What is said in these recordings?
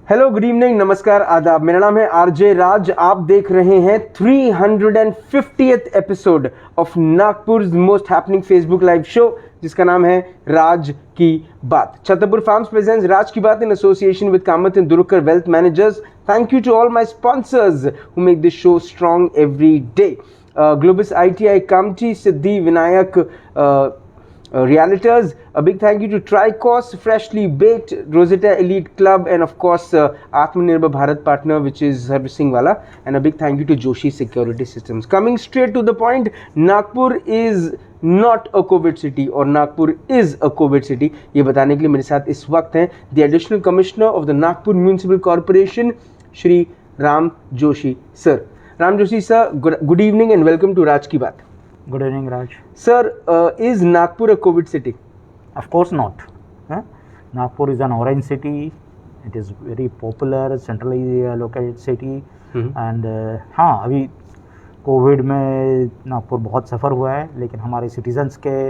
Hello, good evening, नमस्कार, आदाब। मेरा नाम है आरजे राज। आप देख रहे हैं 350th episode of Nagpur most happening Facebook live show, जिसका नाम है राज की बात। छतरपुर फार्म्स प्रेजेंट्स राज की बात in association with Kamat and Durukar wealth managers. Thank you to all my sponsors who make this show strong every day. Globus ITI Kamti, Siddhi Vinayak Realtors. A big thank you to Tricos, Freshly Baked, Rosetta Elite Club, and of course Atmanirbhar Bharat Partner, which is Servicing Wala. And a big thank you to Joshi Security Systems. Coming straight to the point, Nagpur is not a COVID city और Nagpur is a COVID city, ये बताने के लिए मेरे साथ इस वक्त हैं the additional commissioner of the Nagpur Municipal Corporation, Shri Ram Joshi sir. Ram Joshi sir, good evening and welcome to Raj की बात। Good evening, Raj. Sir, is Nagpur a COVID city? Of course not. Nagpur is an orange city. It is very popular, centrally located city. And हाँ, अभी Covid में नागपुर बहुत सफ़र हुआ है, लेकिन हमारे सिटीजन्स के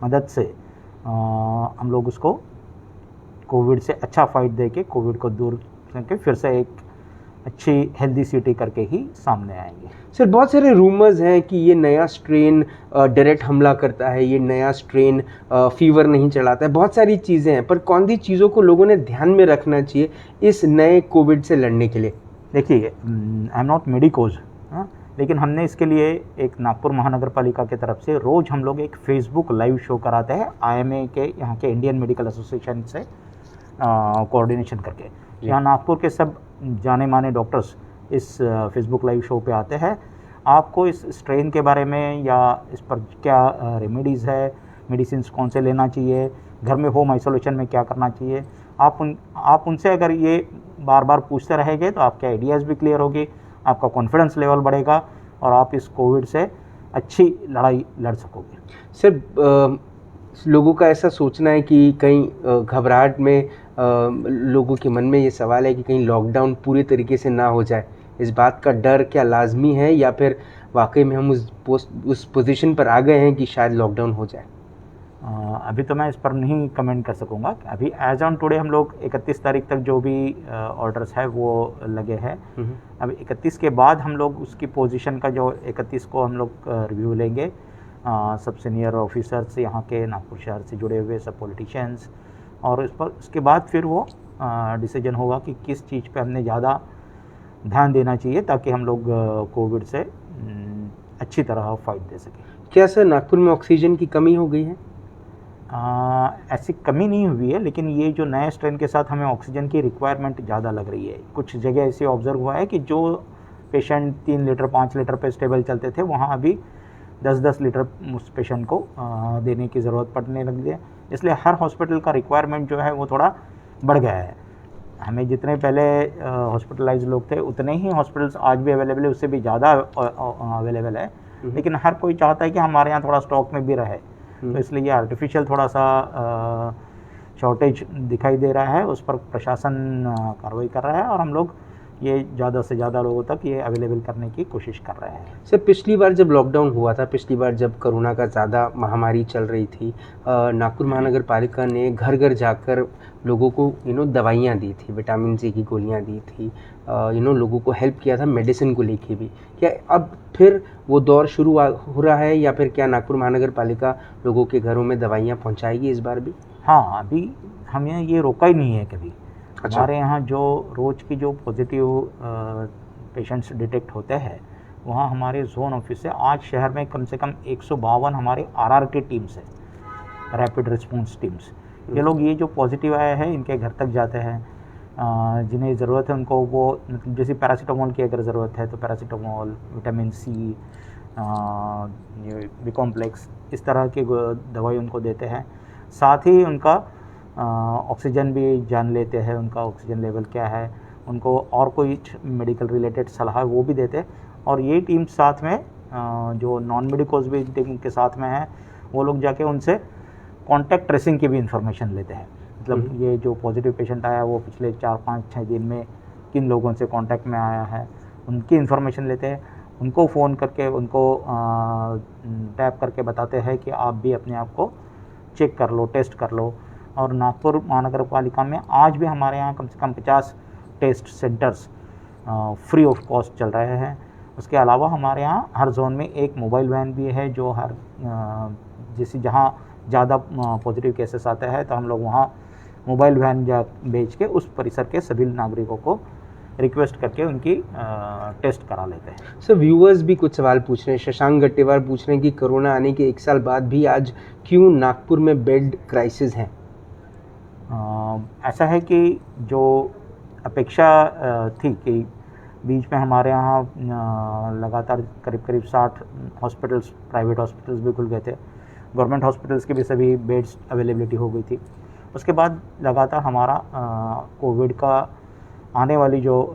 मदद से हम लोग उसको कोविड से अच्छा फाइट दे के कोविड को दूर करके फिर से एक अच्छी हेल्दी सिटी करके ही सामने आएंगे। सर, बहुत सारे रूमर्स हैं कि ये नया स्ट्रेन डायरेक्ट हमला करता है, ये नया स्ट्रेन फीवर नहीं चलाता है, बहुत सारी चीज़ें हैं, पर कौन सी चीज़ों को लोगों ने ध्यान में रखना चाहिए इस नए कोविड से लड़ने के लिए? देखिए, आई एम नॉट मेडिकोज, लेकिन हमने इसके लिए एक नागपुर महानगर पालिका की तरफ से रोज़ हम लोग एक फेसबुक लाइव शो कराते हैं IMA के यहाँ के इंडियन मेडिकल एसोसिएशन से कोऑर्डिनेशन करके। यहाँ नागपुर के सब जाने माने डॉक्टर्स इस फेसबुक लाइव शो पे आते हैं। आपको इस स्ट्रेन के बारे में या इस पर क्या रेमेडीज़ है, मेडिसिन कौन से लेना चाहिए, घर में होम आइसोलेशन में क्या करना चाहिए, आप उनसे अगर ये बार बार पूछते रहेंगे तो आपके आइडियाज़ भी क्लियर होगी, आपका कॉन्फिडेंस लेवल बढ़ेगा और आप इस कोविड से अच्छी लड़ाई लड़ सकोगे। सर, लोगों का ऐसा सोचना है कि कहीं घबराहट में लोगों के मन में ये सवाल है कि कहीं लॉकडाउन पूरे तरीके से ना हो जाए। इस बात का डर क्या लाजमी है या फिर वाकई में हम उस पोजीशन पर आ गए हैं कि शायद लॉकडाउन हो जाए? अभी तो मैं इस पर नहीं कमेंट कर सकूंगा। अभी एज ऑन टुडे हम लोग 31 तारीख तक जो भी ऑर्डर्स है वो लगे हैं। अब 31 के बाद हम लोग उसकी पोजीशन का जो 31 को हम लोग रिव्यू लेंगे, सब सीनियर ऑफिसर्स यहाँ के नागपुर शहर से जुड़े हुए सब पॉलिटिशियंस, और इस पर उसके बाद फिर वो डिसीजन होगा कि किस चीज़ पे हमने ज़्यादा ध्यान देना चाहिए ताकि हम लोग कोविड से अच्छी तरह फाइट दे सकें। क्या सर नागपुर में ऑक्सीजन की कमी हो गई है? ऐसी कमी नहीं हुई है, लेकिन ये जो नए स्ट्रेन के साथ हमें ऑक्सीजन की रिक्वायरमेंट ज़्यादा लग रही है। कुछ जगह ऐसे ऑब्जर्व हुआ है कि जो पेशेंट 3 लीटर 5 लीटर पे स्टेबल चलते थे, वहाँ अभी 10-10 लीटर उस पेशेंट को देने की ज़रूरत पड़ने लगी है। इसलिए हर हॉस्पिटल का रिक्वायरमेंट जो है वो थोड़ा बढ़ गया है। हमें जितने पहले हॉस्पिटलाइज लोग थे उतने ही हॉस्पिटल्स आज भी अवेलेबल है, उससे भी ज़्यादा अवेलेबल है, लेकिन हर कोई चाहता है कि हमारे यहाँ थोड़ा स्टॉक में भी रहे। तो इसलिए ये आर्टिफिशियल थोड़ा सा शॉर्टेज दिखाई दे रहा है, उस पर प्रशासन कार्रवाई कर रहा है और हम लोग ये ज़्यादा से ज़्यादा लोगों तक ये अवेलेबल करने की कोशिश कर रहे हैं। सर, पिछली बार जब लॉकडाउन हुआ था, पिछली बार जब कोरोना का ज़्यादा महामारी चल रही थी, नागपुर महानगर पालिका ने घर घर जाकर लोगों को दवाइयाँ दी थी, विटामिन सी की गोलियाँ दी थी, लोगों को हेल्प किया था मेडिसिन को लेके भी। क्या अब फिर वो दौर शुरू हो रहा है या फिर क्या नागपुर महानगर पालिका लोगों के घरों में दवाइयाँ पहुँचाएगी इस बार भी? हाँ, अभी हमें ये रोका ही नहीं है कभी। अच्छा। हमारे यहाँ जो रोज़ की जो पॉजिटिव पेशेंट्स डिटेक्ट होते हैं, वहाँ हमारे जोन ऑफिस से आज शहर में कम से कम 152 हमारे RR टीम्स है, रैपिड रिस्पॉन्स टीम्स। ये लोग ये जो पॉजिटिव आए हैं इनके घर तक जाते हैं, जिन्हें ज़रूरत है उनको वो जैसे पैरासीटामोल की अगर ज़रूरत है तो paracetamol, vitamin C, B complex, इस तरह की दवाई उनको देते हैं। साथ ही उनका ऑक्सीजन भी जान लेते हैं, उनका ऑक्सीजन लेवल क्या है, उनको और कोई मेडिकल रिलेटेड सलाह वो भी देते हैं। और ये टीम साथ में जो नॉन मेडिकोज भी टीम के साथ में है, वो लोग जाके उनसे कॉन्टैक्ट ट्रेसिंग की भी इंफॉर्मेशन लेते हैं। मतलब ये जो पॉजिटिव पेशेंट आया वो पिछले 4-5-6 दिन में किन लोगों से कॉन्टैक्ट में आया है, उनकी इन्फॉर्मेशन लेते हैं, उनको फ़ोन करके उनको टैप करके बताते हैं कि आप भी अपने आप को चेक कर लो, टेस्ट कर लो। और नागपुर महानगर पालिका में आज भी हमारे यहाँ कम से कम 50 test centres free of cost चल रहे हैं। उसके अलावा हमारे यहाँ हर जोन में एक मोबाइल वैन भी है जो हर जैसे जहाँ ज़्यादा पॉजिटिव केसेस आते हैं तो हम लोग वहाँ मोबाइल वैन भेज के उस परिसर के सभी नागरिकों को रिक्वेस्ट करके उनकी टेस्ट करा लेते हैं। सर व्यूअर्स भी कुछ सवाल पूछ रहे हैं। शशांक गट्टेवार पूछ रहे हैं कि कोरोना आने के 1 साल बाद भी आज क्यों नागपुर में बेड क्राइसिस है? ऐसा है कि जो अपेक्षा थी कि बीच में हमारे यहाँ लगातार करीब करीब 60 हॉस्पिटल्स, प्राइवेट हॉस्पिटल्स भी खुल गए थे, गवर्नमेंट हॉस्पिटल्स की भी सभी बेड्स अवेलेबिलिटी हो गई थी। उसके बाद लगातार हमारा कोविड का आने वाली जो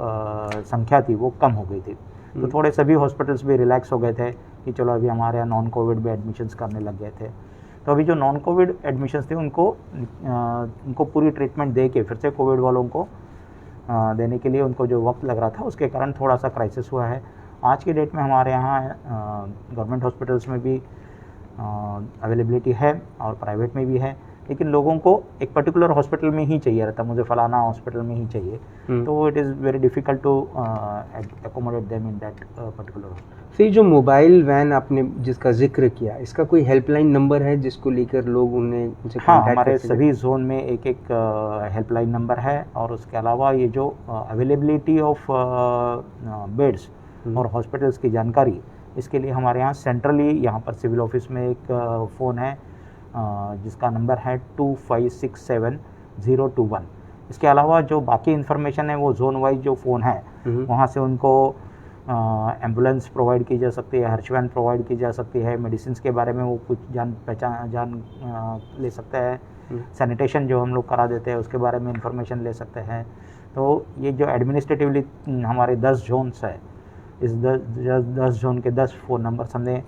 संख्या थी वो कम हो गई थी, तो थोड़े सभी हॉस्पिटल्स भी रिलैक्स हो गए थे कि चलो अभी हमारे यहाँ नॉन कोविड भी एडमिशन्स करने लग गए थे। तो अभी जो नॉन कोविड एडमिशन्स थे उनको पूरी ट्रीटमेंट दे के फिर से कोविड वालों को देने के लिए उनको जो वक्त लग रहा था उसके कारण थोड़ा सा क्राइसिस हुआ है। आज की डेट में हमारे यहाँ गवर्नमेंट हॉस्पिटल्स में भी अवेलेबिलिटी है और प्राइवेट में भी है, लेकिन लोगों को एक पर्टिकुलर हॉस्पिटल में ही चाहिए रहता, मुझे फलाना हॉस्पिटल में ही चाहिए, तो it is very difficult to accommodate them in that particular. Sir जो मोबाइल वैन आपने जिसका जिक्र किया, इसका कोई हेल्पलाइन नंबर है जिसको लेकर लोग उन्हें उनसे हाँ, कॉन्टैक्ट हमारे कर सकें? सभी जोन में एक एक हेल्पलाइन नंबर है और उसके अलावा ये जो अवेलेबिलिटी ऑफ बेड्स और हॉस्पिटल्स की जानकारी, इसके लिए हमारे यहाँ सेंट्रली यहाँ पर सिविल ऑफिस में एक फ़ोन है जिसका नंबर है 2567-021। इसके अलावा जो बाकी इन्फॉर्मेशन है वो जोन वाइज जो फ़ोन है वहाँ से उनको एम्बुलेंस प्रोवाइड की जा सकती है, हर्ष वैन प्रोवाइड की जा सकती है, मेडिसिन के बारे में वो कुछ जान ले सकते हैं, सैनिटेशन जो हम लोग करा देते हैं उसके बारे में इंफॉर्मेशन ले सकते हैं। तो ये जो एडमिनिस्ट्रेटिवली हमारे 10 जोन्स है, इस 10 जोन के 10 फ़ोन नंबर्स हमने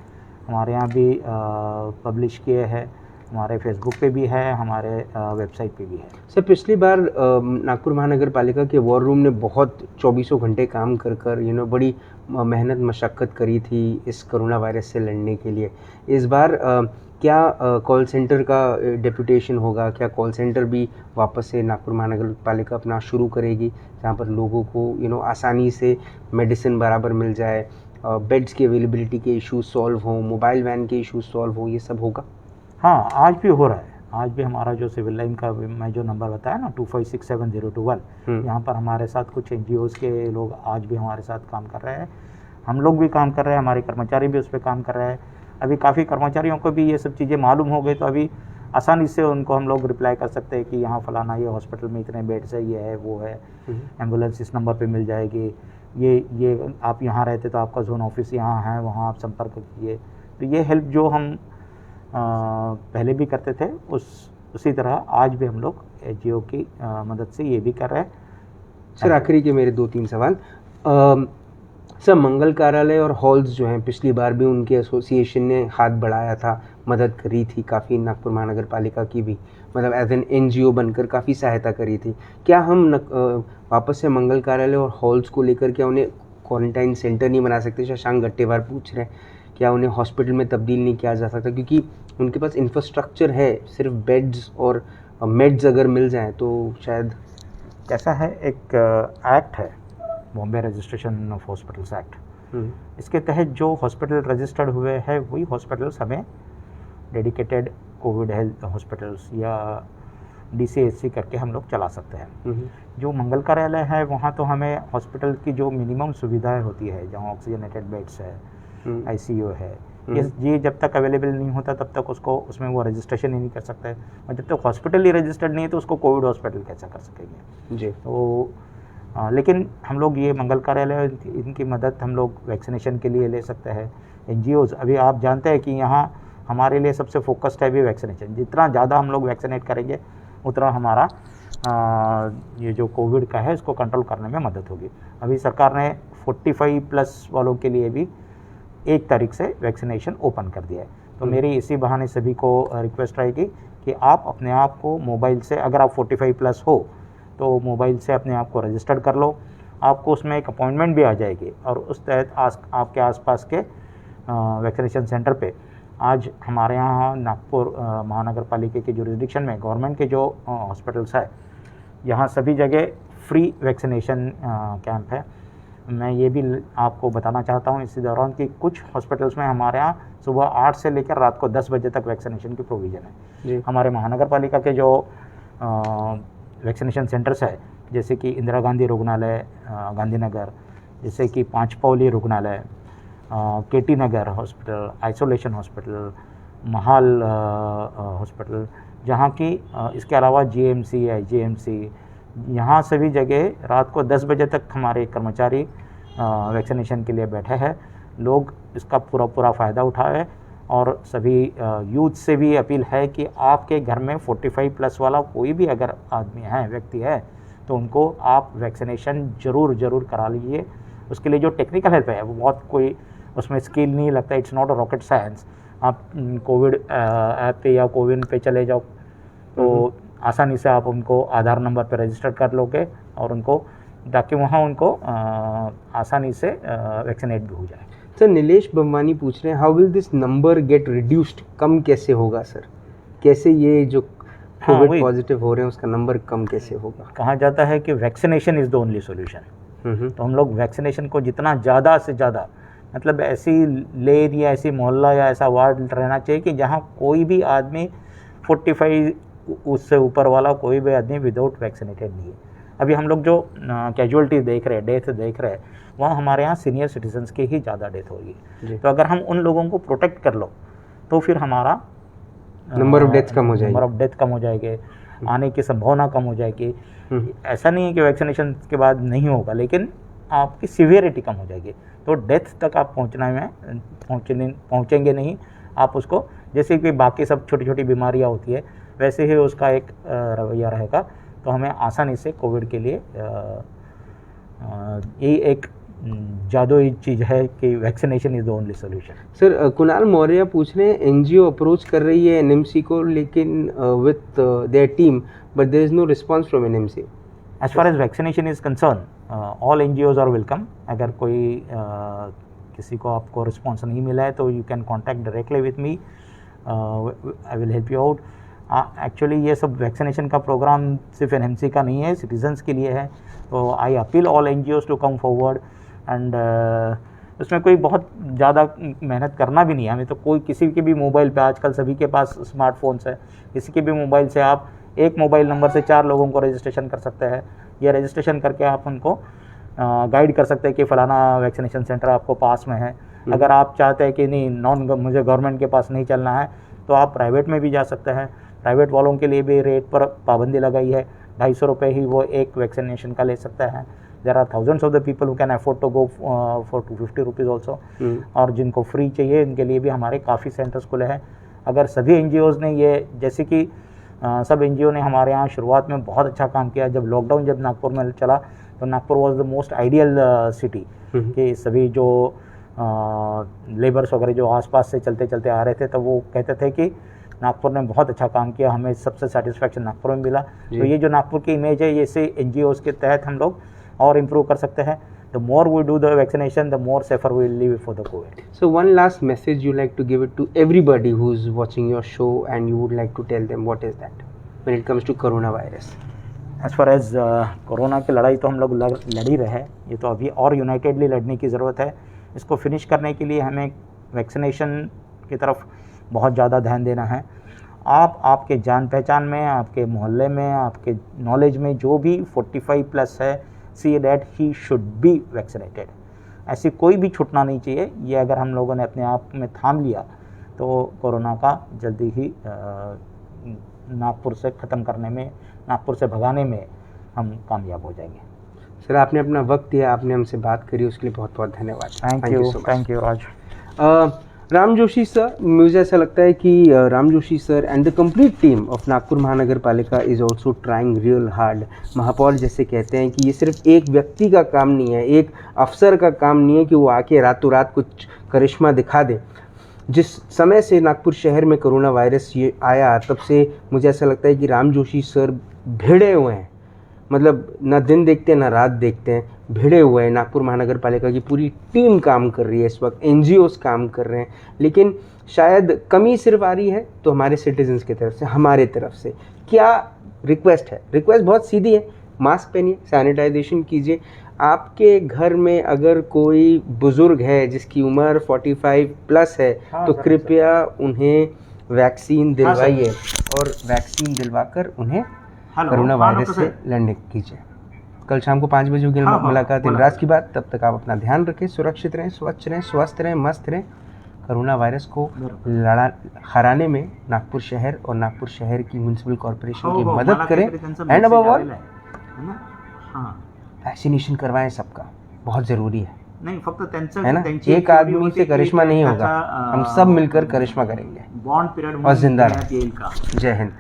हमारे यहाँ भी पब्लिश किए हैं, हमारे फेसबुक पे भी है, हमारे वेबसाइट पे भी है। सर पिछली बार नागपुर महानगर पालिका के वॉर रूम ने बहुत 24 घंटे काम कर बड़ी मेहनत मशक्क़त करी थी इस कोरोना वायरस से लड़ने के लिए। इस बार क्या कॉल सेंटर का डेप्यूटेशन होगा? क्या कॉल सेंटर भी वापस से नागपुर महानगर पालिका अपना शुरू करेगी जहाँ पर लोगों को आसानी से मेडिसिन बराबर मिल जाए, बेड्स की अवेलेबिलिटी के इश्यूज सॉल्व हों, मोबाइल वैन के इश्यूज सॉल्व हों, ये सब होगा? हाँ, आज भी हो रहा है। आज भी हमारा जो सिविल लाइन का मैं जो नंबर बताया ना 2567-021, यहाँ पर हमारे साथ कुछ NGOs के लोग आज भी हमारे साथ काम कर रहे हैं, हम लोग भी काम कर रहे हैं, हमारे कर्मचारी भी उस पर काम कर रहे हैं। अभी काफ़ी कर्मचारियों को भी ये सब चीज़ें मालूम हो गई, तो अभी आसानी से उनको हम लोग रिप्लाई कर सकते हैं कि यहाँ फलाना ये हॉस्पिटल में इतने बेड्स है, ये है, वो है, एम्बुलेंस इस नंबर पे मिल जाएगी, ये आप यहाँ रहते तो आपका जोन ऑफिस यहाँ है, वहाँ आप संपर्क कीजिए। तो ये हेल्प जो हम पहले भी करते थे उसी तरह आज भी हम लोग NGO की मदद से ये भी कर रहे हैं। सर आखिरी के मेरे 2-3 सवाल। सर मंगल कार्यालय और हॉल्स जो हैं, पिछली बार भी उनके एसोसिएशन ने हाथ बढ़ाया था, मदद करी थी काफ़ी, नागपुर महानगर पालिका की भी मतलब एज एन NGO बनकर काफ़ी सहायता करी थी। क्या हम वापस से मंगल कार्यालय और हॉल्स को लेकर क्या उन्हें क्वारंटाइन सेंटर नहीं बना सकते? शशांक गट्टेवार पूछ रहे हैं क्या उन्हें हॉस्पिटल में तब्दील नहीं किया जा सकता, क्योंकि उनके पास इंफ्रास्ट्रक्चर है, सिर्फ बेड्स और मेड्स अगर मिल जाएं तो शायद। कैसा है, एक एक्ट है Bombay registration of hospitals act, इसके तहत जो हॉस्पिटल रजिस्टर्ड हुए हैं वही हॉस्पिटल्स हमें डेडिकेटेड कोविड हेल्थ हॉस्पिटल्स या DCHC करके हम लोग चला सकते हैं। जो मंगल कार्यालय है वहाँ तो हमें हॉस्पिटल की जो मिनिमम सुविधाएं होती है, जहाँ ऑक्सीजनेटेड बेड्स है, ICU है, ये जब तक अवेलेबल नहीं होता तब तक उसमें वो रजिस्ट्रेशन ही नहीं कर सकते, और जब तक हॉस्पिटल ही रजिस्टर्ड नहीं है तो उसको कोविड हॉस्पिटल कैसा कर सकेंगे जी। तो लेकिन हम लोग ये मंगल कार्यालय इनकी मदद हम लोग वैक्सीनेशन के लिए ले सकते हैं। NGOs अभी आप जानते हैं कि यहाँ हमारे लिए सबसे फोकस्ड है भी वैक्सीनेशन, जितना ज़्यादा हम लोग वैक्सीनेट करेंगे उतना हमारा ये जो कोविड का है इसको कंट्रोल करने में मदद होगी। अभी सरकार ने 45+ वालों के लिए भी 1 तारीख से वैक्सीनेशन ओपन कर दिया है। तो मेरी इसी बहाने सभी को रिक्वेस्ट रहेगी कि आप अपने आप को मोबाइल से, अगर आप 45+ हो तो मोबाइल से अपने आप को रजिस्टर्ड कर लो, आपको उसमें एक अपॉइंटमेंट भी आ जाएगी और उस तहत आपके आसपास के वैक्सीनेशन सेंटर पे आज हमारे यहाँ नागपुर महानगर पालिका के जुरिस्डिक्शन में गवर्नमेंट के जो हॉस्पिटल्स है, यहाँ सभी जगह फ्री वैक्सीनेशन कैंप है। मैं ये भी आपको बताना चाहता हूँ इसी दौरान कि कुछ हॉस्पिटल्स में हमारे यहाँ सुबह 8 से लेकर रात को 10 बजे तक वैक्सीनेशन की प्रोविज़न है जी। हमारे महानगर पालिका के जो वैक्सीनेशन सेंटर्स है, जैसे कि इंदिरा गांधी रुग्णालय गांधीनगर, जैसे कि पांचपौली रुग्णालय, केटी नगर hospital, isolation hospital, Mahal hospital, जहाँ की इसके अलावा जीएमसी, आईजीएमसी, यहाँ सभी जगह रात को 10 बजे तक हमारे कर्मचारी वैक्सीनेशन के लिए बैठे हैं। लोग इसका पूरा फ़ायदा उठाएं और सभी यूथ से भी अपील है कि आपके घर में 45 प्लस वाला कोई भी अगर आदमी है, व्यक्ति है, तो उनको आप वैक्सीनेशन ज़रूर करा लीजिए। उसके लिए जो टेक्निकल हेल्प है वो बहुत कोई उसमें स्किल नहीं लगता, it's not a rocket science. आप कोविड ऐप पे या कोविन पे चले जाओ तो आसानी से आप उनको आधार नंबर पे रजिस्टर कर लोगे और उनको, ताकि वहाँ उनको आसानी से वैक्सीनेट भी हो जाए। सर नीलेश बम्बानी पूछ रहे हैं, how will this number get reduced, कम कैसे होगा सर? कैसे ये जो कोविड पॉजिटिव हो रहे हैं उसका नंबर कम कैसे होगा? कहा जाता है कि vaccination is the only solution. तो हम लोग वैक्सीनेशन को जितना ज़्यादा से ज़्यादा, मतलब ऐसी लेन या ऐसी मोहल्ला या ऐसा वार्ड रहना चाहिए कि जहाँ कोई भी आदमी 45 उससे ऊपर वाला कोई भी आदमी विदाउट वैक्सीनेटेड नहीं है। अभी हम लोग जो कैजुअलिटीज देख रहे हैं, डेथ देख रहे हैं, वहाँ हमारे यहाँ सीनियर सिटीजन्स की ही ज़्यादा डेथ हो रही है। तो अगर हम उन लोगों को प्रोटेक्ट कर लो तो फिर हमारा नंबर ऑफ डेथ कम हो जाएगी, नंबर ऑफ डेथ कम हो जाएगी, आने की संभावना कम हो जाएगी। ऐसा नहीं है कि वैक्सीनेशन के बाद नहीं होगा, लेकिन आपकी सीवियरिटी कम हो जाएगी। तो डेथ तक आप पहुँचेंगे नहीं। आप उसको, जैसे कि बाकी सब छोटी छोटी बीमारियाँ होती है वैसे ही उसका एक रवैया रहेगा। तो हमें आसानी से कोविड के लिए यही एक जादुई चीज़ है कि vaccination is the only solution. Sir Kunal Maurya पूछ रहे हैं, एनजीओ अप्रोच कर रही है एनएमसी को, लेकिन with their team, but there is no response from NMC. As far as vaccination is concern, all NGOs are welcome. अगर कोई किसी को आपको रिस्पॉन्स नहीं मिला है तो you can contact directly with me, I will help you out. Actually ये सब वैक्सीनेशन का प्रोग्राम सिर्फ एनएमसी का नहीं है, सिटीजन्स के लिए है। तो I appeal all NGOs to come forward and उसमें कोई बहुत ज़्यादा मेहनत करना भी नहीं है हमें। तो कोई किसी के भी मोबाइल पे, आजकल सभी के पास स्मार्टफोन्स है, किसी के भी मोबाइल से आप एक मोबाइल नंबर से 4 लोगों को रजिस्ट्रेशन कर सकते हैं। या रजिस्ट्रेशन करके आप उनको गाइड कर सकते हैं कि फ़लाना वैक्सीनेशन सेंटर आपको पास में है। अगर आप चाहते हैं कि नहीं, मुझे गवर्नमेंट के पास नहीं चलना है, तो आप प्राइवेट में भी जा सकते हैं। प्राइवेट वालों के लिए भी रेट पर पाबंदी लगाई है, 250 रुपये ही वो एक वैक्सीनेशन का ले सकता है। There are thousands of the people who can afford to go for 250 rupees also. और जिनको फ्री चाहिए उनके लिए भी हमारे काफ़ी सेंटर्स खुले हैं। अगर सभी एनजीओज़ ने ये, जैसे कि सब एनजीओ ने हमारे यहाँ शुरुआत में बहुत अच्छा काम किया। जब लॉकडाउन जब नागपुर में चला तो Nagpur was the most ideal city कि सभी जो लेबर्स वगैरह जो आसपास से चलते चलते आ रहे थे, तो वो कहते थे कि नागपुर ने बहुत अच्छा काम किया, हमें सबसे सेटिस्फैक्शन नागपुर में मिला। तो ये जो नागपुर की इमेज है, ये से एनजीओज़ के तहत हम लोग और इम्प्रूव कर सकते हैं। The more we do the vaccination, the more safer we will live for the COVID. So one last message you like to give it to everybody who's watching your show, and you would like to tell them, what is that when it comes to coronavirus? As far as corona की लड़ाई तो हम लोग लड़ ही रहे हैं। ये तो अभी और यूनाइटेडली लड़ने की ज़रूरत है। इसको फिनिश करने के लिए हमें वैक्सीनेशन की तरफ बहुत ज़्यादा ध्यान देना है। आप आपके जान पहचान में, आपके मोहल्ले में, आपके नॉलेज में जो भी 45 प्लस है, see that he should be vaccinated। ऐसी कोई भी छूटना नहीं चाहिए। ये अगर हम लोगों ने अपने आप में थाम लिया तो कोरोना का जल्दी ही नागपुर से ख़त्म करने में, नागपुर से भगाने में हम कामयाब हो जाएंगे। सर आपने अपना वक्त दिया, आपने हमसे बात करी, उसके लिए बहुत बहुत धन्यवाद। Thank you Raj. Ram Joshi sir, मुझे ऐसा लगता है कि Ram Joshi sir and the complete team of Nagpur महानगर पालिका is also trying real hard. महापौर जैसे कहते हैं कि ये सिर्फ एक व्यक्ति का काम नहीं है, एक अफसर का काम नहीं है कि वो आके रातों रात कुछ करिश्मा दिखा दे। जिस समय से नागपुर शहर में कोरोना वायरस ये आया, तब से मुझे ऐसा लगता है कि राम जोशी सर भिड़े हुए हैं, मतलब ना दिन देखते हैं ना रात देखते हैं, भिड़े हुए हैं। नागपुर महानगर पालिका की पूरी टीम काम कर रही है इस वक्त, एनजीओज़ काम कर रहे हैं, लेकिन शायद कमी सिर्फ आ रही है तो हमारे सिटीजन्स की तरफ से, हमारे तरफ से। क्या रिक्वेस्ट है? रिक्वेस्ट बहुत सीधी है मास्क पहनिए, सैनिटाइजेशन कीजिए। आपके घर में अगर कोई बुज़ुर्ग है जिसकी उम्र 45 प्लस है हाँ, तो सर, कृपया उन्हें वैक्सीन हाँ, सर। दिलवाइए और वैक्सीन दिलवाकर उन्हें हेलो, कोरोना हाँ, वायरस डॉक्टर से साहब। लड़ने कीजिए। कल शाम को 5 बजे होगी हाँ, हाँ, मुलाकात बोला। इंद्राज की बात। तब तक आप अपना ध्यान रखें, सुरक्षित रहें, स्वच्छ रहें, स्वस्थ रहें, मस्त रहें। कोरोना वायरस को हराने में नागपुर शहर और नागपुर शहर की म्युनिसिपल कॉर्पोरेशन की मदद करें। एंड अबव ऑल वैक्सीनेशन करवाएं सबका, बहुत ज़रूरी है नाही फक्त त्यांचं है ना। त्यांची एक theory आदमी होती से की करिश्मा नहीं होगा, त्याचा, हम सब मिलकर करिश्मा करेंगे। बॉन्ड पिरियड और जिंदा येईल का? जय हिंद।